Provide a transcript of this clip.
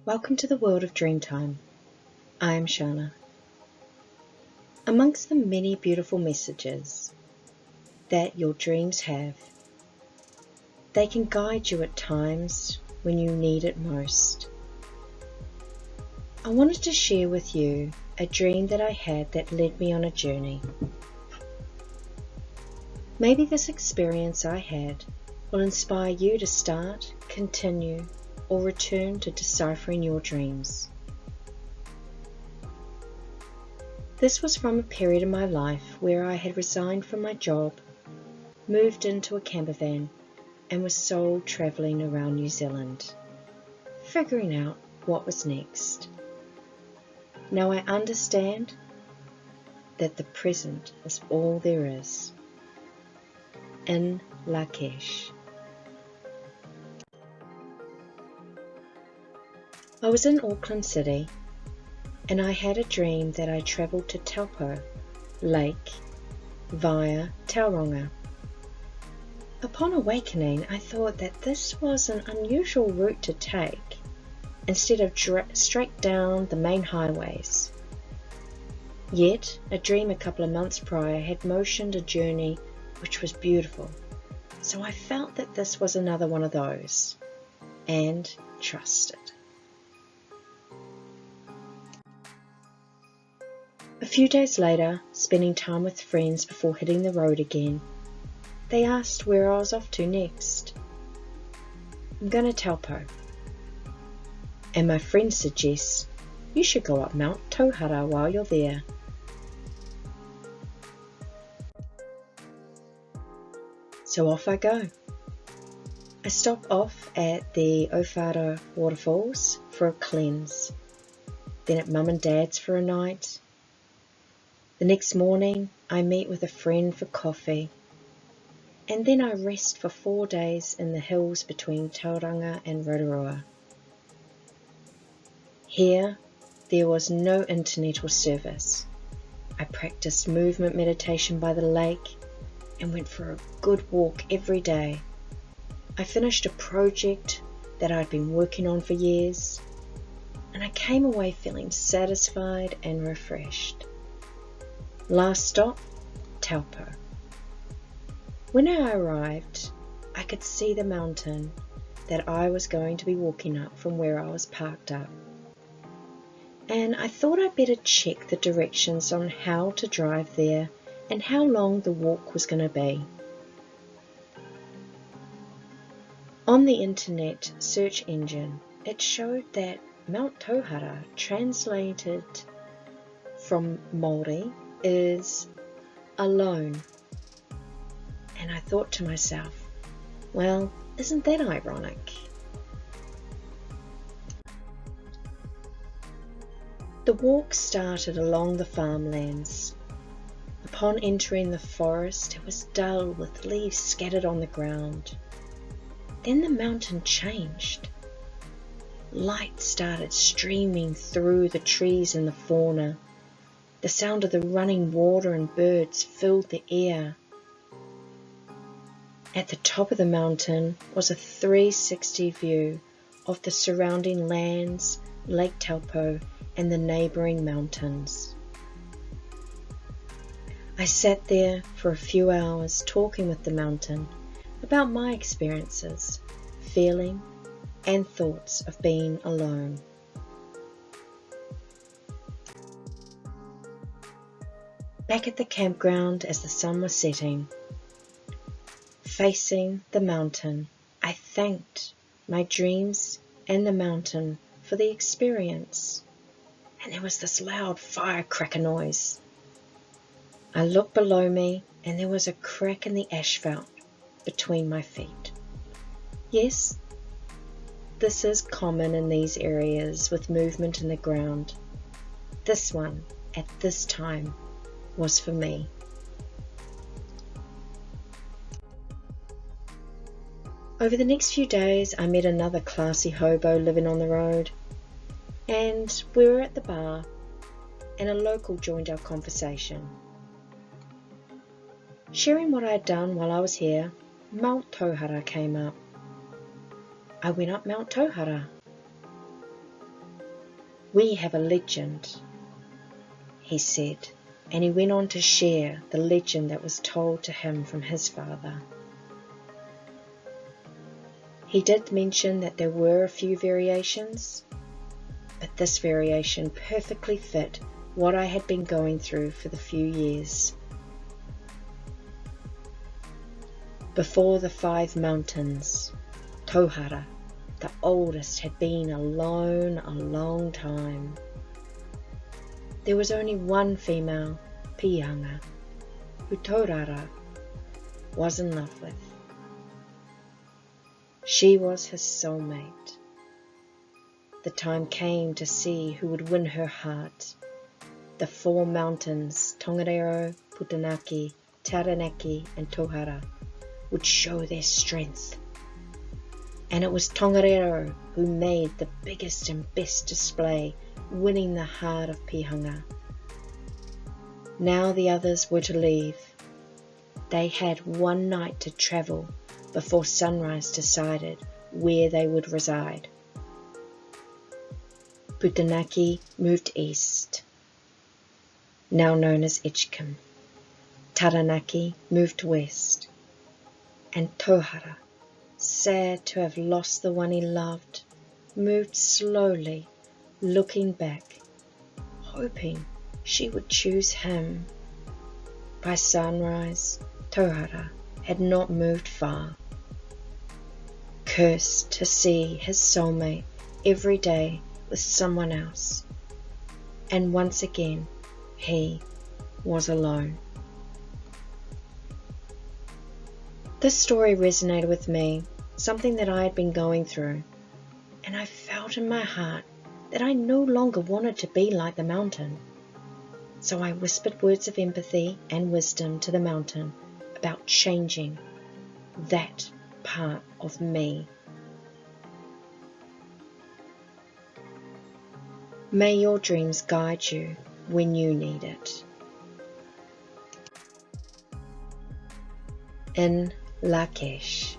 Welcome to the world of Dreamtime. I am Shana. Amongst the many beautiful messages that your dreams have, they can guide you at times when you need it most. I wanted to share with you a dream that I had that led me on a journey. Maybe this experience I had will inspire you to start, continue, or return to deciphering your dreams. This was from a period in my life where I had resigned from my job, moved into a camper van, and was sole travelling around New Zealand, figuring out what was next. Now I understand that the present is all there is. In Lak'ech. I was in Auckland City and I had a dream that I travelled to Tauhara Lake via Tauranga. Upon awakening, I thought that this was an unusual route to take instead of straight down the main highways. Yet, a dream a couple of months prior had motioned a journey which was beautiful, so I felt that this was another one of those, and trusted. A few days later, spending time with friends before hitting the road again, they asked where I was off to next. I'm going to Taupo. And my friend suggests, you should go up Mount Tauhara while you're there. So off I go. I stop off at the Tauhara waterfalls for a cleanse, then at Mum and Dad's for a night. The next morning I meet with a friend for coffee, and then I rest for 4 days in the hills between Tauranga and Rotorua. Here there was no internet or service. I practiced movement meditation by the lake and went for a good walk every day. I finished a project that I'd been working on for years, and I came away feeling satisfied and refreshed. Last stop, Taupo. When I arrived, I could see the mountain that I was going to be walking up from where I was parked up. And I thought I'd better check the directions on how to drive there and how long the walk was going to be. On the internet search engine, it showed that Mount Tauhara, translated from Māori, is alone. And I thought to myself, well, isn't that ironic? The walk started along the farmlands. Upon entering the forest, it was dull with leaves scattered on the ground. Then the mountain changed. Light started streaming through the trees and the fauna. The sound of the running water and birds filled the air. At the top of the mountain was a 360 view of the surrounding lands, Lake Taupo, and the neighbouring mountains. I sat there for a few hours talking with the mountain about my experiences, feeling, and thoughts of being alone. Back at the campground as the sun was setting, facing the mountain, I thanked my dreams and the mountain for the experience. And there was this loud firecracker noise. I looked below me and there was a crack in the asphalt between my feet. Yes, this is common in these areas with movement in the ground. This one, at this time, was for me. Over the next few days, I met another classy hobo living on the road, and we were at the bar, and a local joined our conversation. Sharing what I had done while I was here, Mount Tauhara came up. I went up Mount Tauhara. "We have a legend," he said, and he went on to share the legend that was told to him from his father. He did mention that there were a few variations, but this variation perfectly fit what I had been going through for the few years. Before the 5 mountains, Tauhara, the oldest, had been alone a long time. There was only one female pihanga who Tauhara was in love with. She was his soulmate. The time came to see who would win her heart. The 4 mountains, Tongariro, Putanaki, Taranaki, and Tauhara, would show their strength. And it was Tongariro who made the biggest and best display, winning the heart of Pihanga. Now the others were to leave. They had one night to travel before sunrise decided where they would reside. Putanaki moved east, now known as Echkim. Taranaki moved west, and Tauhara, sad to have lost the one he loved, moved slowly, looking back, hoping she would choose him. By sunrise, Tauhara had not moved far. Cursed to see his soulmate every day with someone else, and once again he was alone. This story resonated with me, something that I had been going through, and I felt in my heart that I no longer wanted to be like the mountain. So I whispered words of empathy and wisdom to the mountain about changing that part of me. May your dreams guide you when you need it. In Lak'ech.